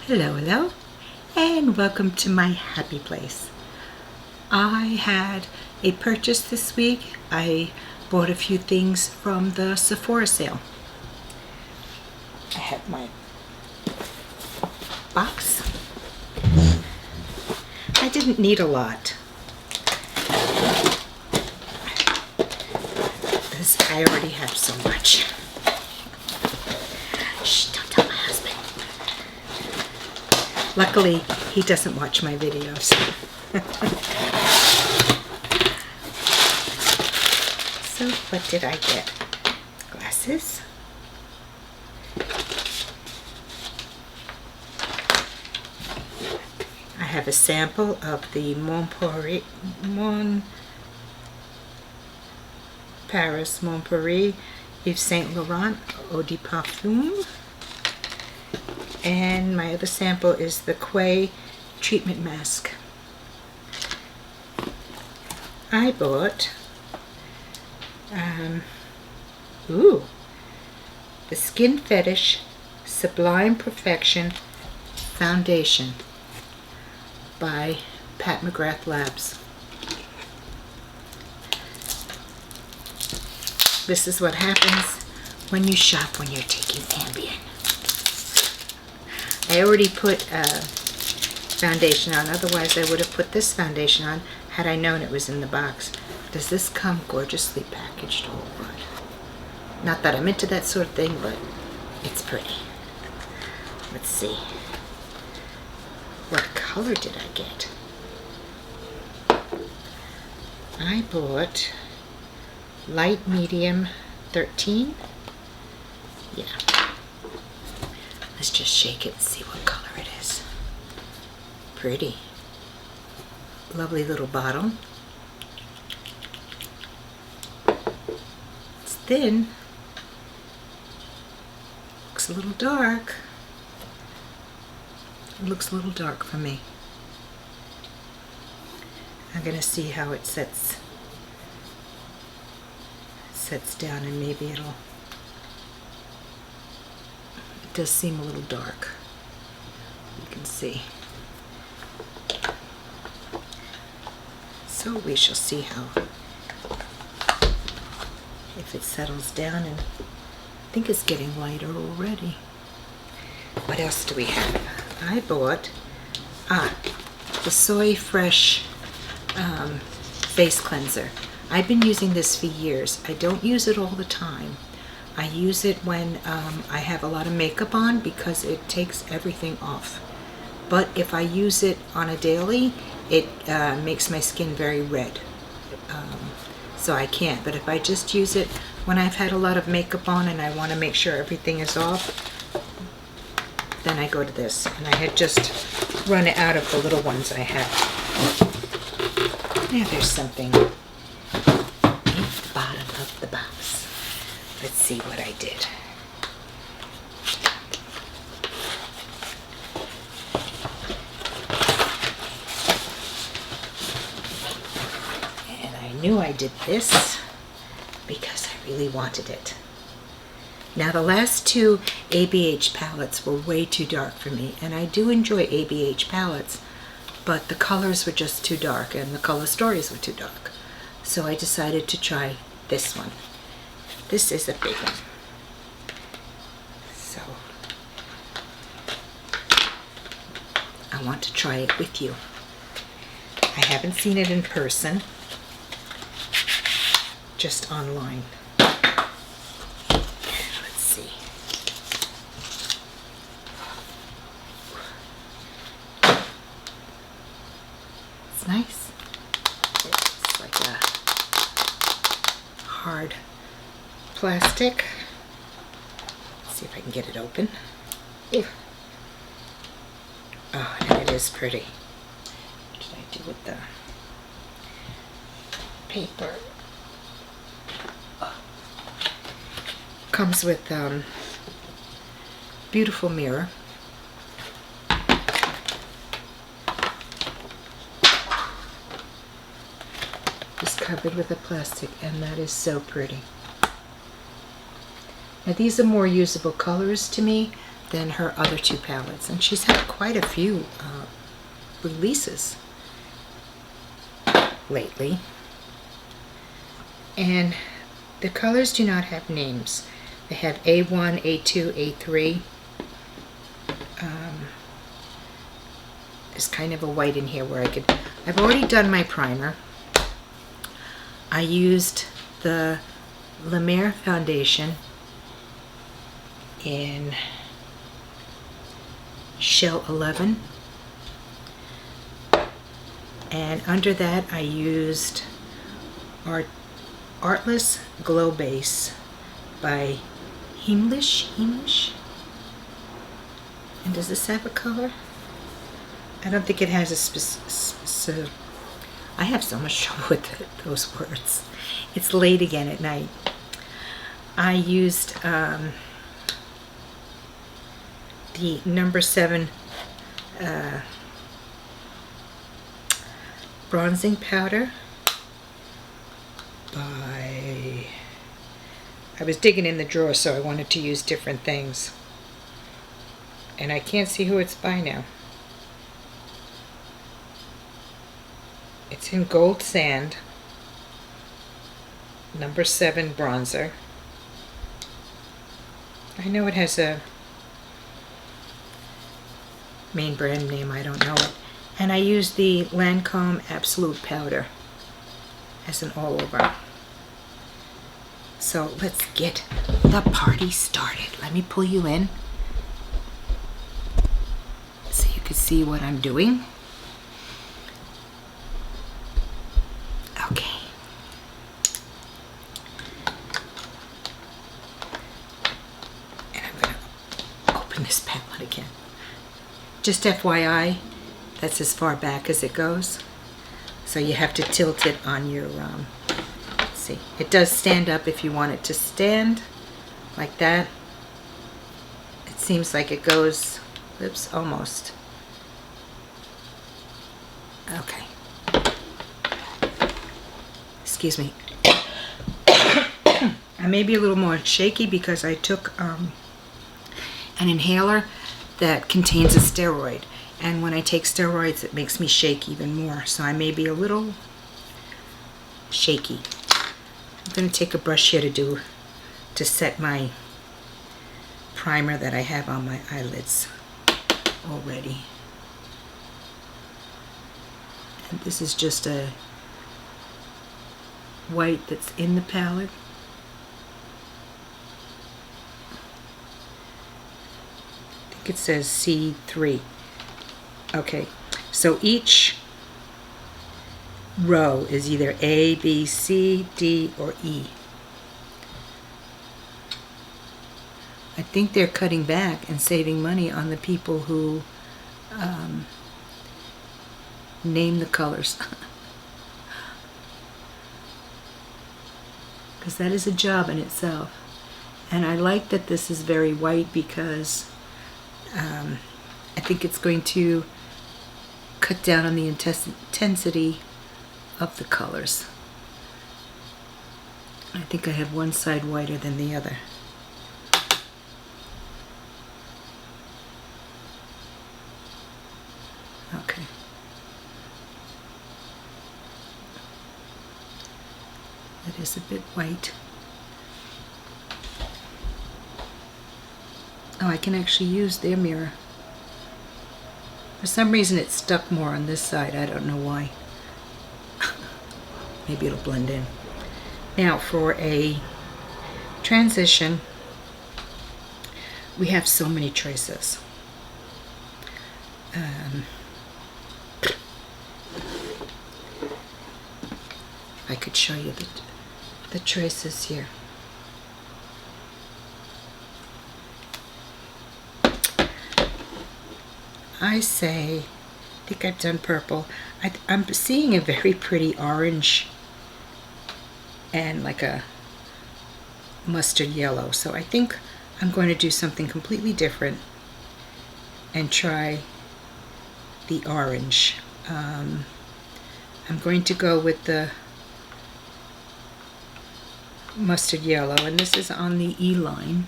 Hello, hello, and welcome to my happy place. I had a purchase this week. I bought a few things from the Sephora sale. I have my box. I didn't need a lot, because I already have so much. Shh, don't tell my husband. Luckily, he doesn't watch my videos. So, what did I get? Glasses. I have a sample of the Paris Montpellier Yves Saint Laurent Eau de Parfum. And my other sample is the Quay treatment mask. I bought the Skin Fetish Sublime Perfection Foundation by Pat McGrath Labs. This is what happens when you shop when you're taking Ambien. I already put foundation on, otherwise I would have put this foundation on had I known it was in the box. Does this come gorgeously packaged? Oh, what? Not that I'm into that sort of thing, but it's pretty. Let's see. What color did I get? I bought light medium 13. Yeah. Let's just shake it and see what color it is. Pretty. Lovely little bottle. It's thin. Looks a little dark. It looks a little dark for me. I'm gonna see how it sets down, and maybe it does seem a little dark. You can see. So we shall see if it settles down, and I think it's getting lighter already. What else do we have? I bought the Soy Fresh face cleanser. I've been using this for years. I don't use it all the time. I use it when I have a lot of makeup on because it takes everything off. But if I use it on a daily, it makes my skin very red. So I can't. But if I just use it when I've had a lot of makeup on and I want to make sure everything is off, then I go to this. And I had just run out of the little ones I had. Now there's something in the bottom of the box. Let's see what I did. And I knew I did this because I really wanted it. Now the last two ABH palettes were way too dark for me, and I do enjoy ABH palettes, but the colors were just too dark and the color stories were too dark. So I decided to try this one. This is a big one. So I want to try it with you. I haven't seen it in person, just online. Let's see. It's nice. It's like a hard plastic. Let's see if I can get it open. Ew. Oh, and it is pretty. What did I do with the paper? Oh. Comes with beautiful mirror. Just covered with a plastic, and that is so pretty. Now these are more usable colors to me than her other two palettes, and she's had quite a few releases lately. And the colors do not have names. They have A1, A2, A3. There's kind of a white in here where I've already done my primer. I used the La Mer foundation in Shell 11, and under that I used Artless Glow Base by Heimlich. And does this have a color? I don't think it has a I have so much trouble with those words. It's late again at night. I used the number 7 bronzing powder by... I was digging in the drawer, so I wanted to use different things. And I can't see who it's by now. It's in Gold Sand, number 7 bronzer. I know it has a main brand name, I don't know it. And I used the Lancome Absolute Powder as an all-over. So let's get the party started. Let me pull you in so you can see what I'm doing. Okay. And I'm going to open this palette again. Just FYI, that's as far back as it goes. So you have to tilt it on your, let's see. It does stand up if you want it to stand like that. It seems like it goes, oops, almost. Okay. Excuse me. I may be a little more shaky because I took an inhaler that contains a steroid, and when I take steroids it makes me shake even more, so I may be a little shaky. I'm going to take a brush here to set my primer that I have on my eyelids already. And this is just a white that's in the palette. I think it says C3. Okay, so each row is either A, B, C, D, or E. I think they're cutting back and saving money on the people who name the colors. Because that is a job in itself. And I like that this is very white because I think it's going to cut down on the intensity of the colors. I think I have one side whiter than the other. Okay. It is a bit white. Oh, I can actually use their mirror. For some reason it stuck more on this side. I don't know why. Maybe it'll blend in. Now for a transition, we have so many choices. I could show you the choices here. I say, I think I've done purple. I'm seeing a very pretty orange and like a mustard yellow. So I think I'm going to do something completely different and try the orange. I'm going to go with the mustard yellow, and this is on the E line.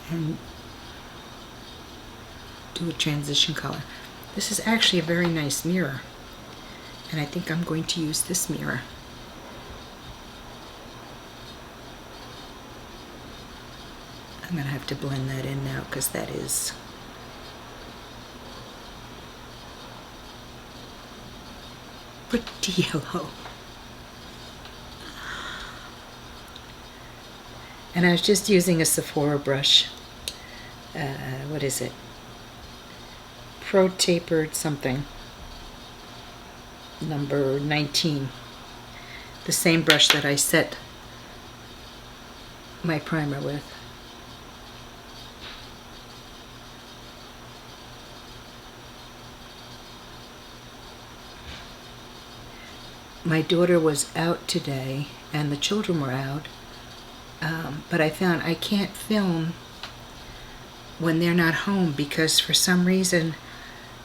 and do a transition color. This is actually a very nice mirror, and I think I'm going to use this mirror. I'm going to have to blend that in now because that is pretty yellow. And I was just using a Sephora brush. What is it? Pro Tapered something. Number 19. The same brush that I set my primer with. My daughter was out today and the children were out, but I found I can't film when they're not home because for some reason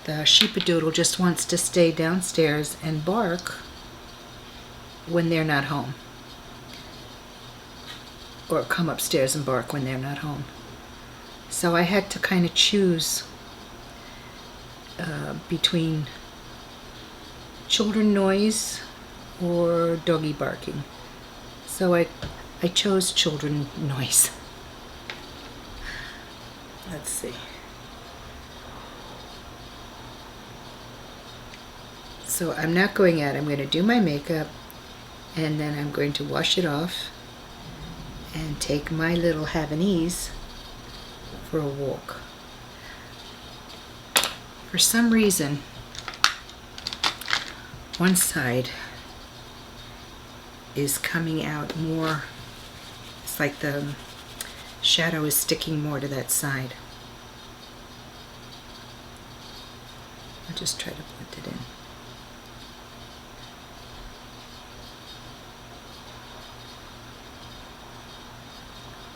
the sheepadoodle just wants to stay downstairs and bark when they're not home, or come upstairs and bark when they're not home. So I had to kind of choose between children noise or doggy barking. So I chose children noise. Let's see. So I'm not going out. I'm going to do my makeup and then I'm going to wash it off and take my little Havanese for a walk. For some reason, one side is coming out more. It's like the shadow is sticking more to that side. I'll just try to blend it in.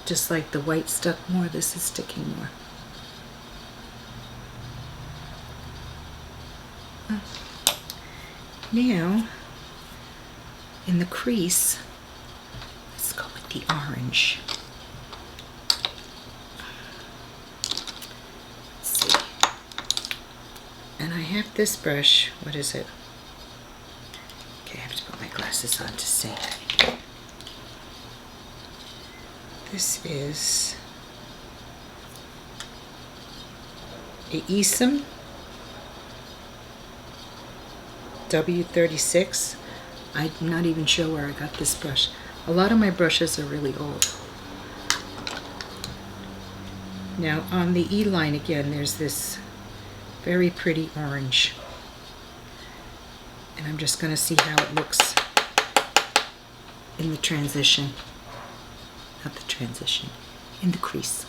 Just like the white stuck more, this is sticking more. Now, in the crease, let's go with the orange. Let's see. And I have this brush. What is it? Okay, I have to put my glasses on to see. This is a Esom W36. I'm not even sure where I got this brush. A lot of my brushes are really old. Now on the E line again, there's this very pretty orange. And I'm just going to see how it looks in the transition. Not the transition, in the crease.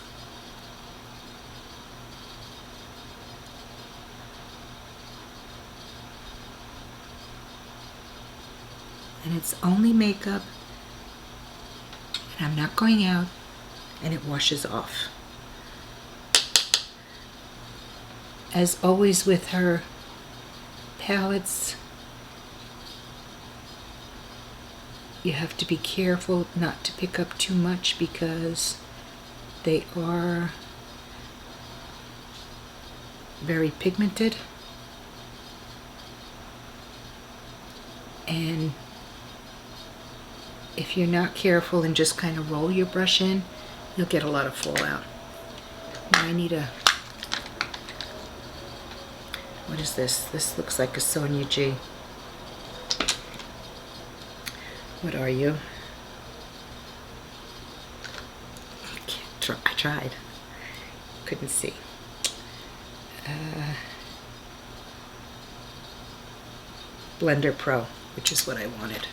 And it's only makeup, and I'm not going out, and it washes off. As always with her palettes, you have to be careful not to pick up too much because they are very pigmented, and if you're not careful and just kind of roll your brush in, you'll get a lot of fallout. Now I need a, what is this? This looks like a Sonia G. What are you? I tried. Couldn't see. Blender Pro, which is what I wanted,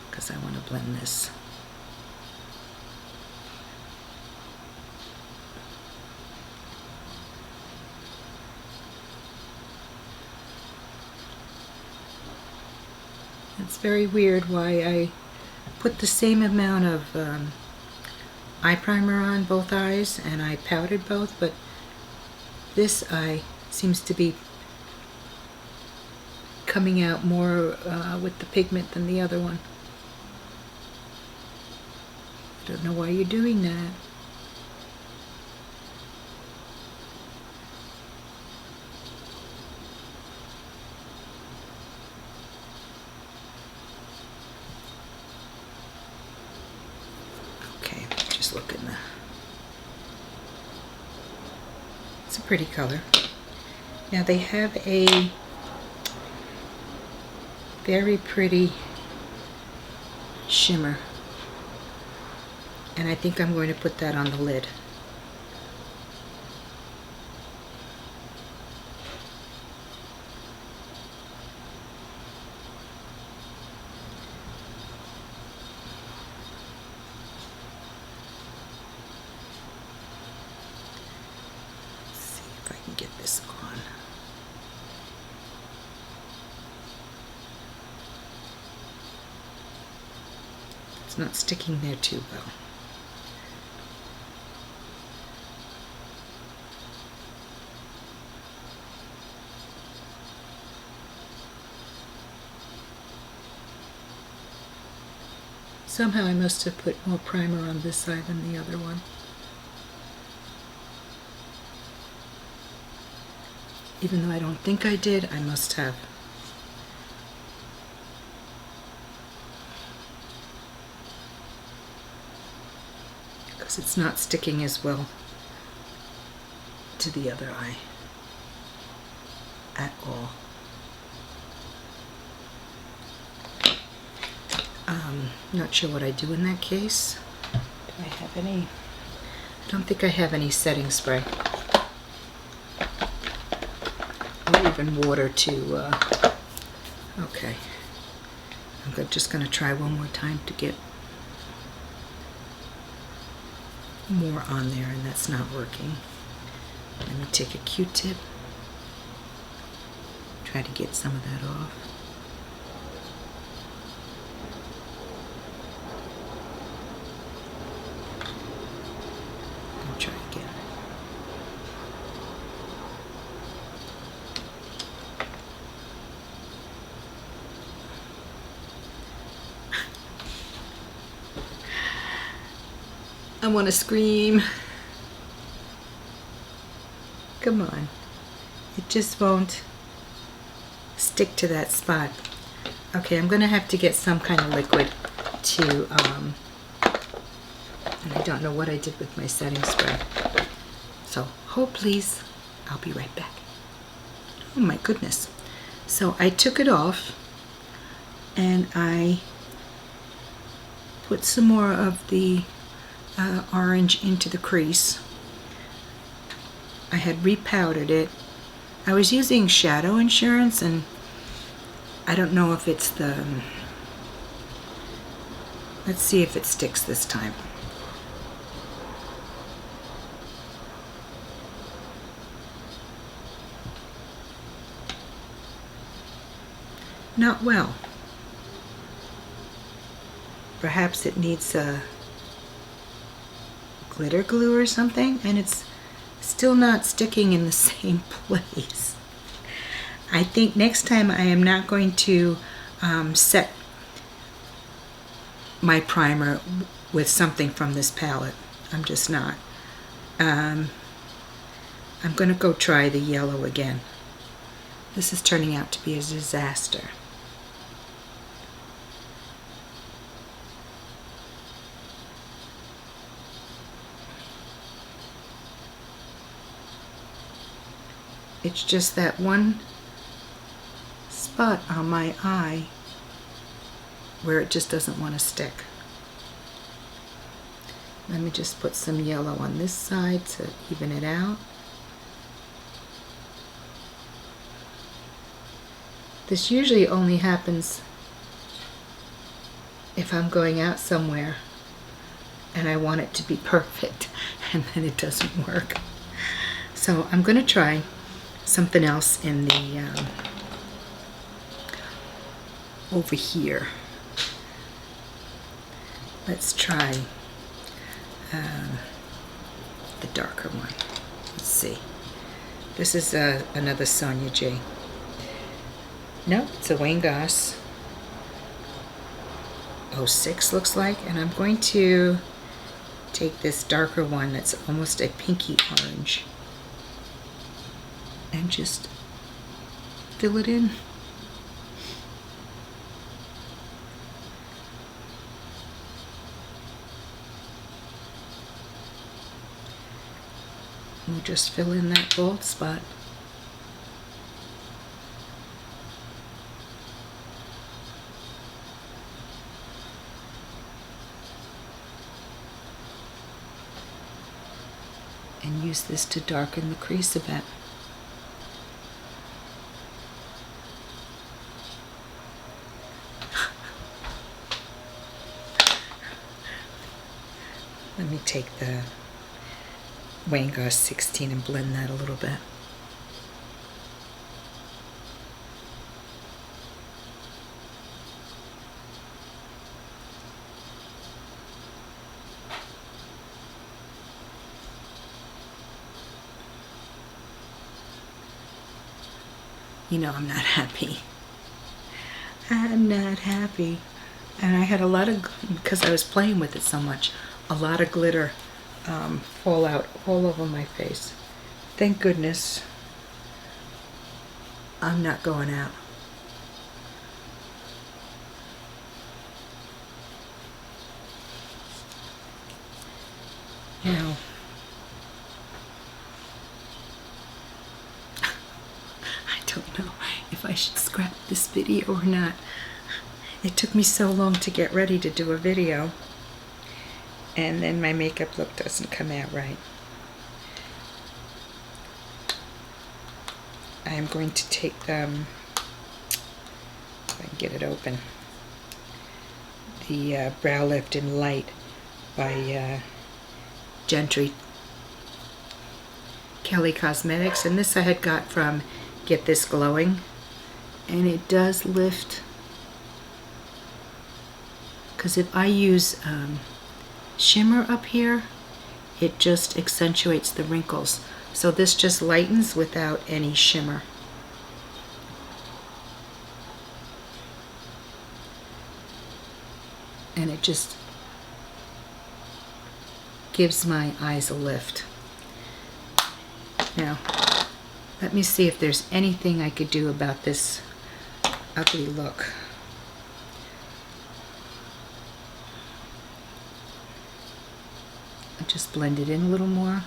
because I want to blend this. It's very weird why I put the same amount of eye primer on both eyes and I powdered both, but this eye seems to be coming out more with the pigment than the other one. I don't know why you're doing that. just look in the... It's a pretty color. Now they have a very pretty shimmer, and I think I'm going to put that on the lid. Let's see if I can get this on. It's not sticking there too well. Somehow I must have put more primer on this side than the other one. Even though I don't think I did, I must have. Because it's not sticking as well to the other eye at all. Not sure what I do in that case. Do I have any? I don't think I have any setting spray. Or even water to, okay. I'm just going to try one more time to get more on there, and that's not working. Let me take a Q-tip. Try to get some of that off. Try again. I want to scream. Come on. It just won't stick to that spot. Okay, I'm going to have to get some kind of liquid to and I don't know what I did with my setting spray. So hold please, I'll be right back. Oh my goodness. So I took it off and I put some more of the orange into the crease. I had repowdered it. I was using Shadow Insurance, and I don't know if it's the... Let's see if it sticks this time. Not well. Perhaps it needs a glitter glue or something, and it's still not sticking in the same place. I think next time I am not going to set my primer with something from this palette. I'm just not. I'm going to go try the yellow again. This is turning out to be a disaster. It's just that one spot on my eye where it just doesn't want to stick. Let me just put some yellow on this side to even it out. This usually only happens if I'm going out somewhere and I want it to be perfect, and then it doesn't work. So I'm going to try something else in the over here. Let's try the darker one. Let's see. This is another Sonia J. No, it's a Wayne Goss 06 looks like, and I'm going to take this darker one that's almost a pinky orange and just fill it in. we'll just fill in that bald spot. And use this to darken the crease a bit. Let me take the Wayne Goss 16 and blend that a little bit. You know I'm not happy. I'm not happy. And I had a lot of, because I was playing with it so much, a lot of glitter fall out all over my face. Thank goodness I'm not going out. Now, I don't know if I should scrap this video or not. It took me so long to get ready to do a video, and then my makeup look doesn't come out right. I'm going to take if I can get it open, the Brow Lift in Light by Gentry Kelly Cosmetics, and this I had got from Get This Glowing, and it does lift, because if I use shimmer up here, it just accentuates the wrinkles. So this just lightens without any shimmer. And it just gives my eyes a lift. Now, let me see if there's anything I could do about this ugly look. I'll just blend it in a little more.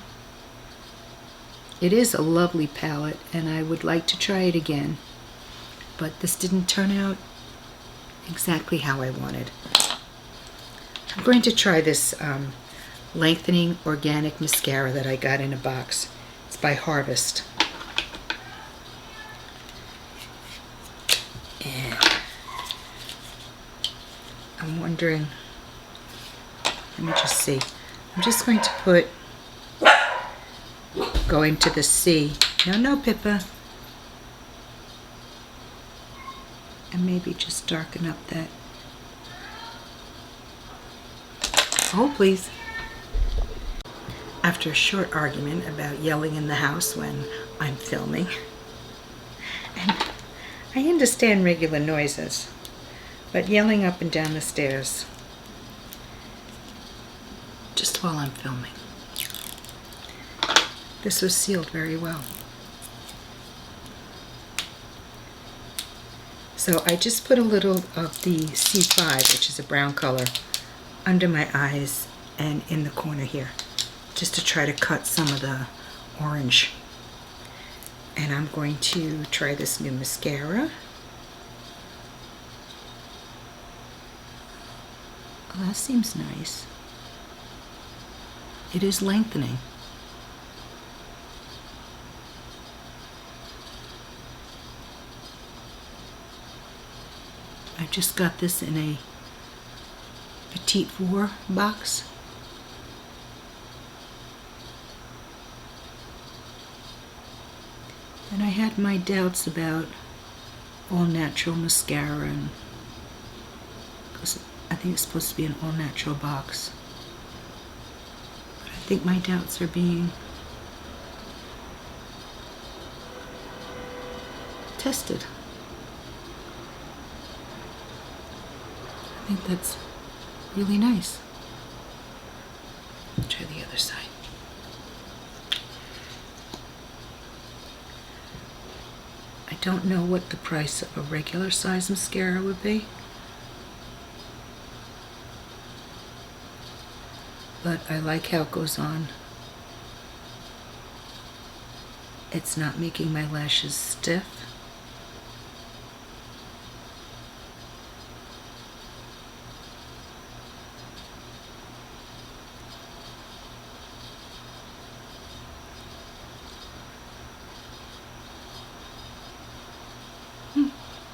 It is a lovely palette, and I would like to try it again, but this didn't turn out exactly how I wanted. I'm going to try this lengthening organic mascara that I got in a box. It's by Harvest. And I'm wondering, let me just see. I'm just going to go into the C. No, Pippa. And maybe just darken up that. Oh, please. After a short argument about yelling in the house when I'm filming, and I understand regular noises, but yelling up and down the stairs just while I'm filming. This was sealed very well. So I just put a little of the C5, which is a brown color, under my eyes and in the corner here, just to try to cut some of the orange. And I'm going to try this new mascara. Oh, that seems nice. It is lengthening. I just got this in a Petite Four box. And I had my doubts about all natural mascara, and because I think it's supposed to be an all natural box. But I think my doubts are being tested. I think that's really nice. Try the other side. I don't know what the price of a regular size mascara would be, but I like how it goes on it's not making my lashes stiff.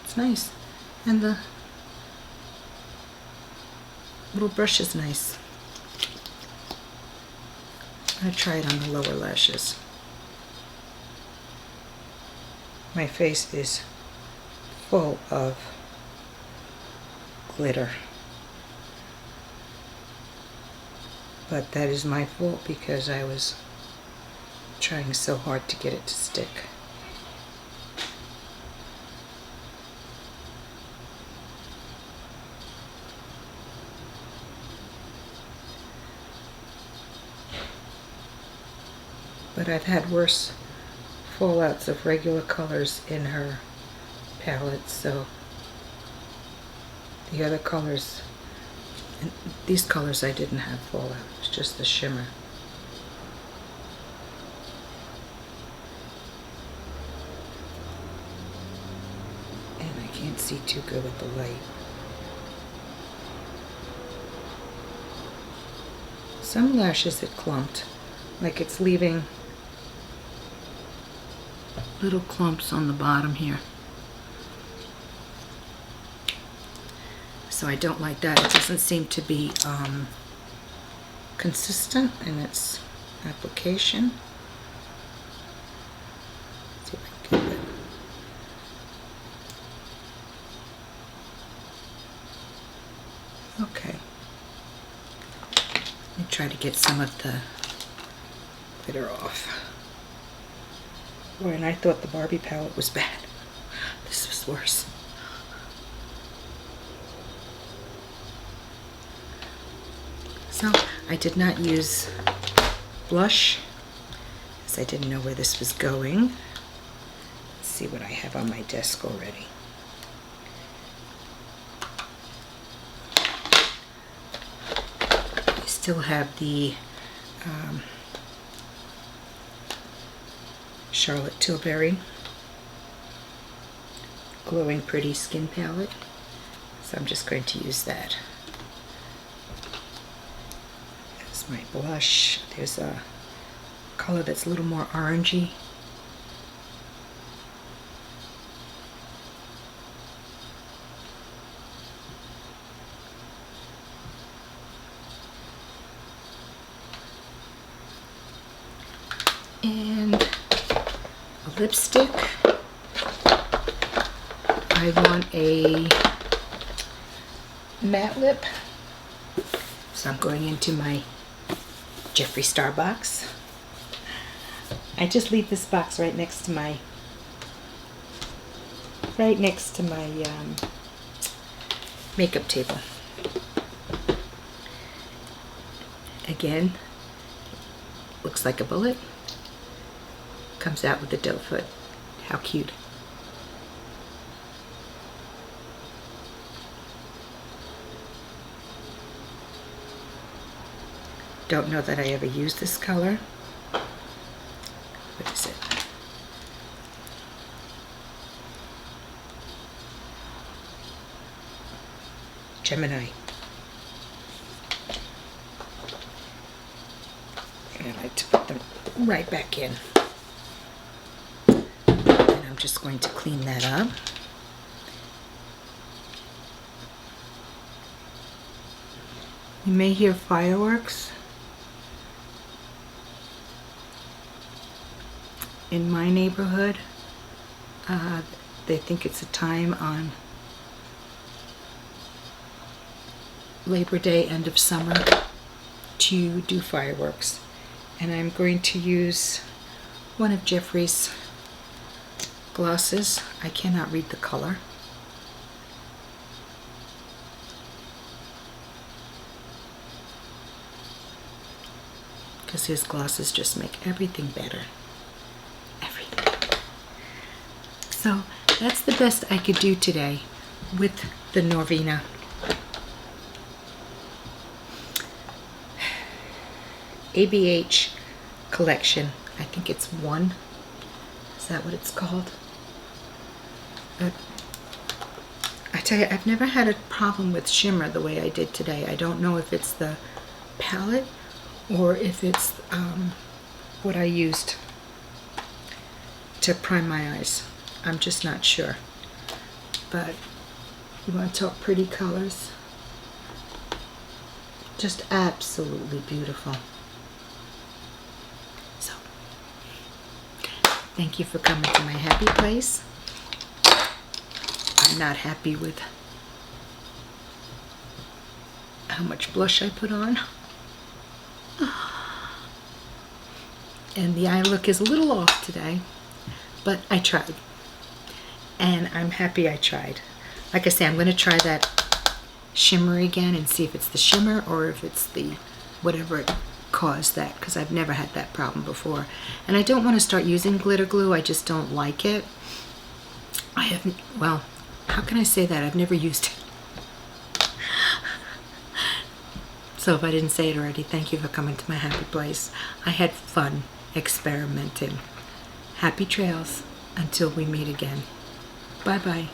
It's nice. And the little brush is nice. I try it on the lower lashes. My face is full of glitter. But that is my fault because I was trying so hard to get it to stick. But I've had worse fallouts of regular colors in her palette, so the other colors, and these colors I didn't have fallout, it's just the shimmer. And I can't see too good with the light. Some lashes it clumped, like it's leaving little clumps on the bottom here. So I don't like that. It doesn't seem to be consistent in its application. Let's see if I can get it. Okay. Let me try to get some of the glitter off. Boy, and I thought the Barbie palette was bad. This was worse. So I did not use blush because I didn't know where this was going. Let's see what I have on my desk already. I still have the Charlotte Tilbury Glowing Pretty Skin Palette. So I'm just going to use that. That's my blush. There's a color that's a little more orangey. And a lipstick. I want a matte lip. So I'm going into my Jeffree Star box. I just leave this box right next to my makeup table. Again, looks like a bullet. Comes out with a doe foot. How cute. Don't know that I ever used this color. What is it? Gemini. And I like to put them right back in. And I'm just going to clean that up. You may hear fireworks. In my neighborhood, they think it's a time on Labor Day, end of summer, to do fireworks. And I'm going to use one of Jeffree's glosses. I cannot read the color. Because his glosses just make everything better. So that's the best I could do today with the Norvina ABH collection. I think it's 1. Is that what it's called? But I tell you, I've never had a problem with shimmer the way I did today. I don't know if it's the palette or if it's what I used to prime my eyes. I'm just not sure. But you want to talk pretty colors? Just absolutely beautiful. So, thank you for coming to my happy place. I'm not happy with how much blush I put on. And the eye look is a little off today, but I tried. And I'm happy I tried. Like I say, I'm going to try that shimmer again and see if it's the shimmer or if it's the whatever it caused that, because I've never had that problem before. And I don't want to start using glitter glue. I just don't like it. I haven't, well, how can I say that? I've never used it. So if I didn't say it already, thank you for coming to my happy place. I had fun experimenting. Happy trails until we meet again. Bye-bye.